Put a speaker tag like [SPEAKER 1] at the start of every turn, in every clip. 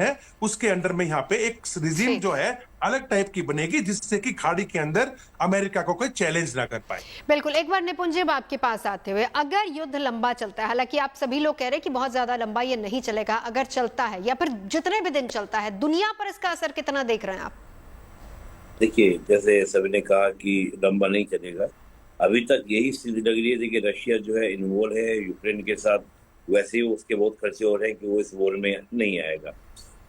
[SPEAKER 1] है उसके अंडर में यहाँ पे एक रिजीम
[SPEAKER 2] ठीक
[SPEAKER 1] जो
[SPEAKER 2] है।
[SPEAKER 1] है अलग टाइप की बनेगी, जिससे कि खाड़ी के अंदर अमेरिका को कोई चैलेंज ना कर पाए।
[SPEAKER 2] बिल्कुल, एक बार निपुण जी आपके पास आते हुए, अगर युद्ध लंबा चलता है, हालांकि आप सभी लोग कह रहे हैं कि बहुत ज्यादा लंबा ये नहीं चलेगा, अगर चलता है या फिर जितने भी दिन चलता है, दुनिया पर इसका असर कितना देख रहे हैं आप?
[SPEAKER 3] देखिए, जैसे सभी ने कहा कि लंबा नहीं चलेगा। अभी तक यही स्थिति लग रही है। देखिए, रशिया जो है इन्वॉल्व है यूक्रेन के साथ, वैसे ही उसके बहुत खर्चे हो रहे हैं कि वो इस वॉर में नहीं आएगा।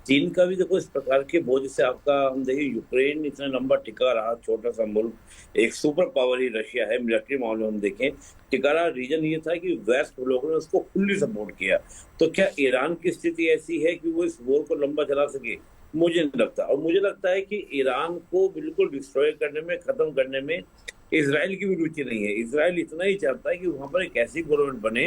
[SPEAKER 3] चीन का भी देखो इस प्रकार के बोझ से आपका, हम देखिए यूक्रेन इतना लंबा टिका रहा, छोटा सा मुल्क, एक सुपर पावर ही रशिया है मिलिट्री मामले में हम देखें, टिका रहा। रीजन ये था कि वेस्ट लोगों ने उसको फुल्ली सपोर्ट किया। तो क्या ईरान की स्थिति ऐसी है कि वो इस वॉर को लंबा चला सके? मुझे नहीं लगता। और मुझे लगता है कि ईरान को बिल्कुल डिस्ट्रॉय करने में, खत्म करने में इसराइल की भी रुचि नहीं है। इसराइल इतना ही चाहता है कि वहां पर एक ऐसी गवर्नमेंट बने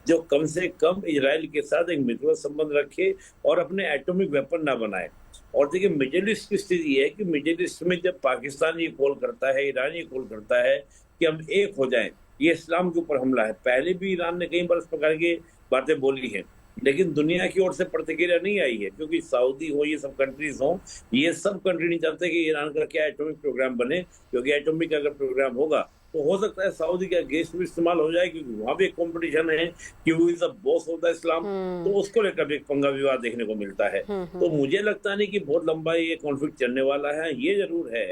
[SPEAKER 3] जो कम से कम इसराइल के साथ एक मित्रवत संबंध रखे और अपने एटॉमिक वेपन ना बनाए। और देखिए, मिडिल ईस्ट की स्थिति है कि मिडिल ईस्ट में जब पाकिस्तान ये कॉल करता है, ईरान ये कॉल करता है कि हम एक हो जाएं, ये इस्लाम के ऊपर हमला है। पहले भी ईरान ने कई बार इस प्रकार की बातें बोली हैं, लेकिन दुनिया की ओर से प्रतिक्रिया नहीं आई है, क्योंकि सऊदी हो, ये सब कंट्रीज हो, ये सब कंट्री नहीं चाहते कि ईरान का क्या एटॉमिक प्रोग्राम बने, क्योंकि एटॉमिक अगर प्रोग्राम होगा तो हो सकता है सऊदी का गैस भी इस्तेमाल हो जाए, क्योंकि वहां भी एक कंपटीशन है कि वो is the boss of the Islam. तो उसको लेकर भी एक पंगा विवाद देखने को मिलता है। तो मुझे लगता नहीं कि बहुत लंबा ये कॉन्फ्लिक्ट चलने वाला है। ये जरूर है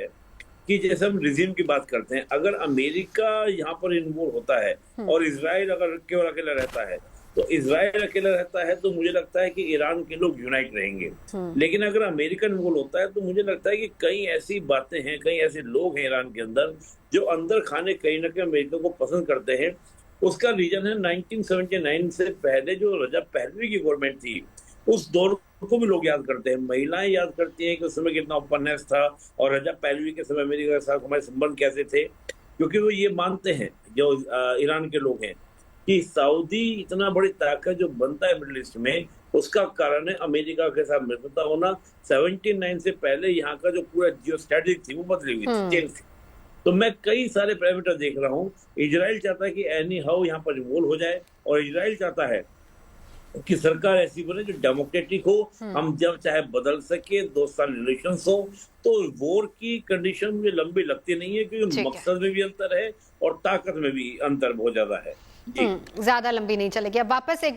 [SPEAKER 3] कि जैसे हम रिजीम की बात करते हैं, अगर अमेरिका यहाँ पर इन्वॉल्व होता है और इसराइल अगर केवल अकेला रहता है, तो इसराइल अकेला रहता है तो मुझे लगता है कि ईरान के लोग यूनाइट रहेंगे। लेकिन अगर अमेरिकन इन्वॉल्व होता है तो मुझे लगता है कि कई ऐसी बातें हैं, कई ऐसे लोग हैं ईरान के अंदर जो अंदर खाने कहीं ना कहीं अमेरिका को पसंद करते हैं। उसका रीजन है 1979 से पहले जो रजब पहलवी की गवर्नमेंट थी, उस दौर को भी लोग याद करते हैं। महिलाएं याद करती हैं कि उस समय कितना ओपननेस था और रजब पहलवी के समय अमेरिका के साथ हमारे संबंध कैसे थे, क्योंकि वो ये मानते हैं, जो ईरान के लोग हैं, कि सऊदी इतना बड़ी ताकत जो बनता है मिडिल ईस्ट में, उसका कारण है अमेरिका के साथ मित्रता होना। 79 से पहले यहाँ का जो पूरा जियो स्ट्रेटेजी थी वो बदली हुई थी, चेंज थी। तो मैं कई सारे पैरामीटर देख रहा हूँ। इजराइल चाहता है कि एनी हाउ यहाँ पर इन्वॉल्व हो जाए, और इजराइल चाहता है कि सरकार ऐसी बने जो डेमोक्रेटिक हो, हम जब चाहे बदल सके, दोस्ताना रिलेशंस हो। तो वॉर की कंडीशन मुझे लंबी लगती नहीं है, क्योंकि मकसद में भी अंतर है और ताकत में भी अंतर बहुत ज्यादा है।
[SPEAKER 2] ज्यादा लंबी नहीं चलेगी। अब वापस एक